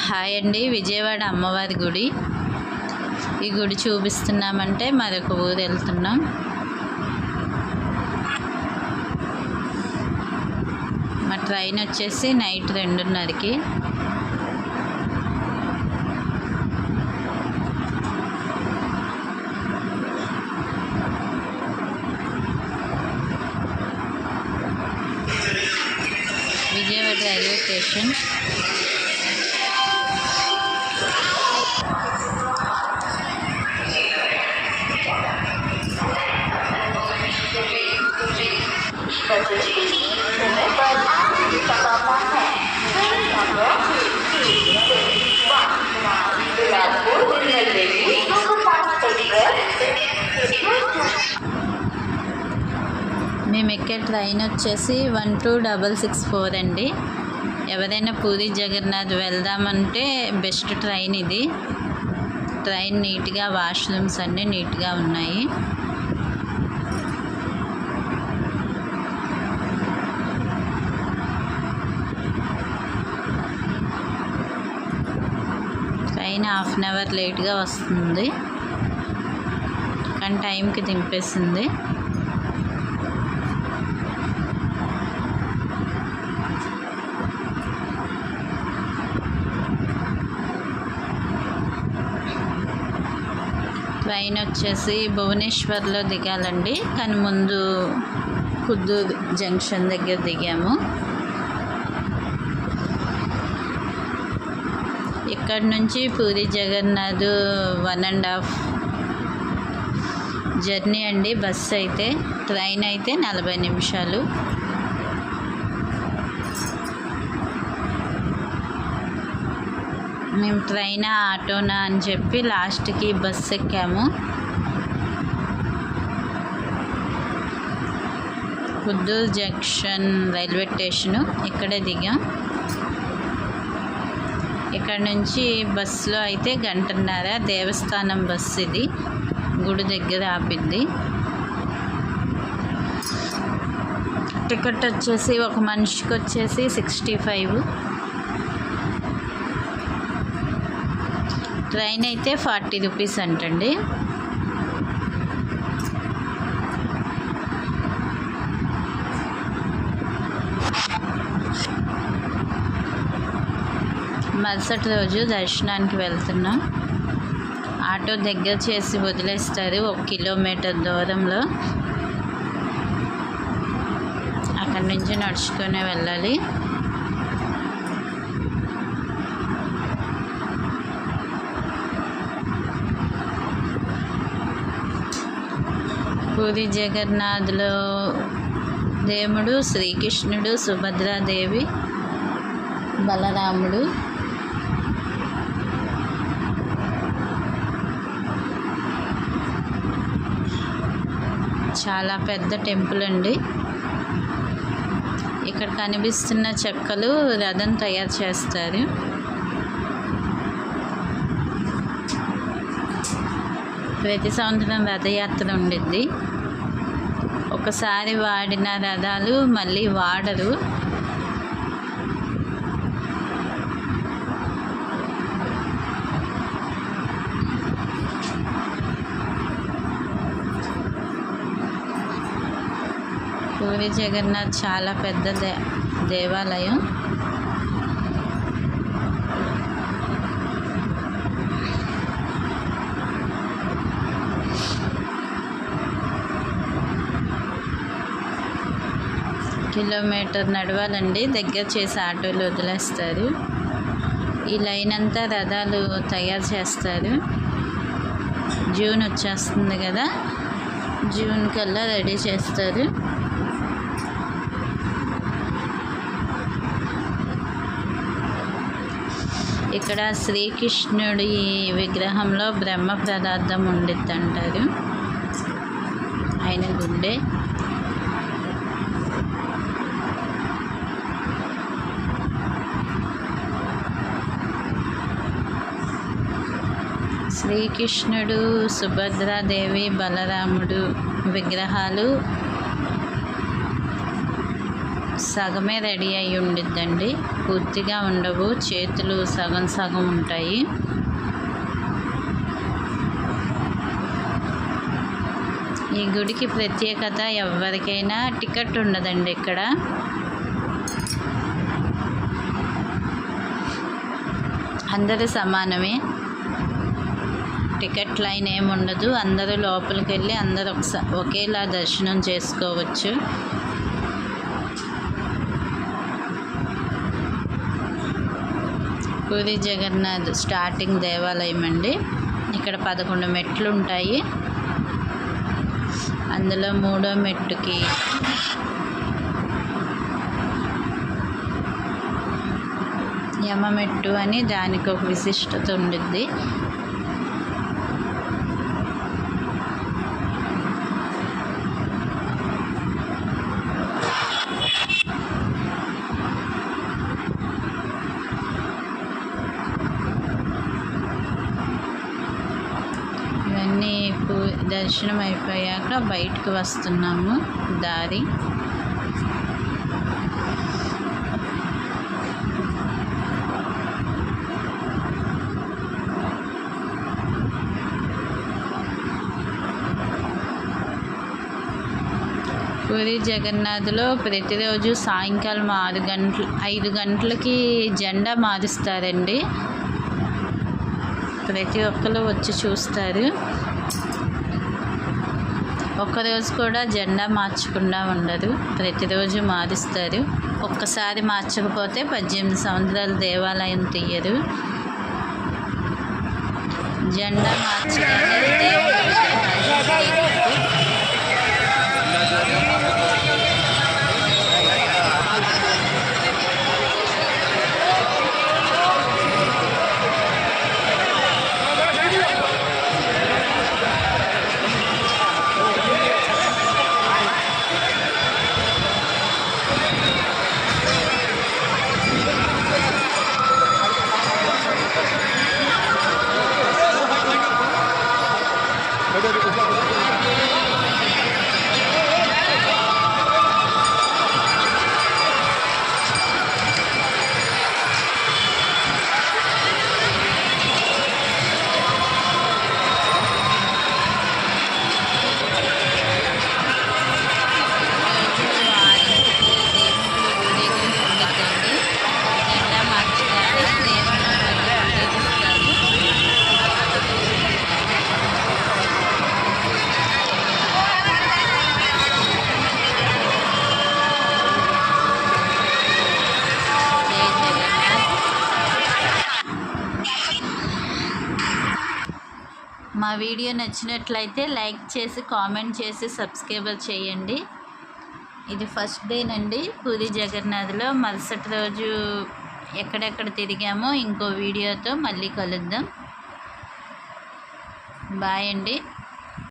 Hi అండి. విజయవాడ అమ్మవారి గుడి. ఈ గుడి చూపిస్తున్నామంటే మరొక ఊరు వెళ్తున్నాం. మా ట్రైన్ వచ్చేసి నైట్ 2:30కి. Vijayawada railway station. మేము ఎక్కే ట్రైన్ వచ్చేసి 12664 అండి. ఎవరైనా పూరి జగన్నాథ్ వెళ్దామంటే బెస్ట్ ట్రైన్ ఇది. ట్రైన్ నీట్గా, వాష్రూమ్స్ అన్నీ నీట్గా ఉన్నాయి. ట్రైన్ 1/2 అవర్ లేట్గా వస్తుంది, కానీ టైంకి దింపేసింది. ట్రైన్ వచ్చేసి భువనేశ్వర్లో దిగాలండి, కానీ ముందు కుద్దూరు జంక్షన్ దగ్గర దిగాము. ఇక్కడ నుంచి పూరి జగన్నాథ్ 1.5 జర్నీ అండి. బస్సు అయితే, ట్రైన్ అయితే 40 నిమిషాలు. మేము ట్రైనా ఆటోనా అని చెప్పి లాస్ట్కి బస్సు ఎక్కాము. కుద్దూరు జంక్షన్ రైల్వే స్టేషను, ఇక్కడే దిగాం. ఇక్కడ నుంచి బస్సులో అయితే 1.5 గంటన్నర. దేవస్థానం బస్సు ఇది, గుడి దగ్గర ఆపిద్ది. టికెట్ వచ్చేసి ఒక మనిషికి వచ్చేసి 65. ట్రైన్ అయితే 40 రూపీస్ అంటండి. మరుసటి రోజు దర్శనానికి వెళ్తున్నాం. ఆటో దగ్గర చేసి వదిలేస్తారు 1 కిలోమీటర్ దూరంలో. అక్కడి నుంచి నడుచుకొని వెళ్ళాలి. పూరి జగన్నాథ్లో దేవుడు శ్రీకృష్ణుడు, సుభద్రాదేవి, బలరాముడు. చాలా పెద్ద టెంపుల్ అండి. ఇక్కడ కనిపిస్తున్న చెక్కలు రథం తయారు చేస్తారు. ప్రతి సంవత్సరం రథయాత్ర ఉండిద్ది. ఒకసారి వాడిన రథాలు మళ్ళీ వాడరు. పూరి జగన్నాథ్ చాలా పెద్ద దేవాలయం. కిలోమీటర్ నడవాలండి. దగ్గర చేసి ఆటోలు వదిలేస్తారు. ఈ లైన్ అంతా రథాలు తయారు చేస్తారు. జూన్ వచ్చేస్తుంది కదా, జూన్ కల్లా రెడీ చేస్తారు. ఇక్కడ శ్రీకృష్ణుడి విగ్రహంలో బ్రహ్మ పదార్థం ఉండిద్దంటారు. ఆయన గుండె. శ్రీకృష్ణుడు, సుభద్రాదేవి, బలరాముడు విగ్రహాలు సగమే రెడీ అయి ఉండిద్దండి. పూర్తిగా ఉండవు, చేతులు సగం సగం ఉంటాయి. ఈ గుడికి ప్రత్యేకత, ఎవరికైనా టికెట్ ఉండదండి ఇక్కడ. అందరూ సమానమే, టికెట్ లైన్ ఏమి ఉండదు. అందరూ లోపలికి వెళ్ళి అందరూ ఒకేలా దర్శనం చేసుకోవచ్చు. పూరి జగన్నాథ్ స్టార్టింగ్ దేవాలయం అండి. ఇక్కడ 11 మెట్లు ఉంటాయి. అందులో 3వ మెట్టుకి యమమెట్టు అని దానికి ఒక విశిష్టత ఉండిద్ది. ఇవన్నీ దర్శనం అయిపోయాక బయటకు వస్తున్నాము. దారి పూరి జగన్నాథ్లో ప్రతిరోజు సాయంకాలం 5 గంటలకి జెండా మారుస్తారండి. ప్రతి ఒక్కరు వచ్చి చూస్తారు. ఒక్కరోజు కూడా జెండా మార్చకుండా ఉండదు, ప్రతిరోజు మారుస్తారు. ఒక్కసారి మార్చకపోతే 18 సంవత్సరాలు దేవాలయం తీయరు. జెండా మార్చగానే దేవుడు మా వీడియో నచ్చినట్లయితే లైక్ చేసి, కామెంట్ చేసి, సబ్స్క్రైబ్ చేయండి. ఇది ఫస్ట్ డేనండి పూరి జగన్నాథ్లో. మరుసటి రోజు ఎక్కడెక్కడ తిరిగామో ఇంకో వీడియోతో మళ్ళీ కలుద్దాం. బాయ్ అండి.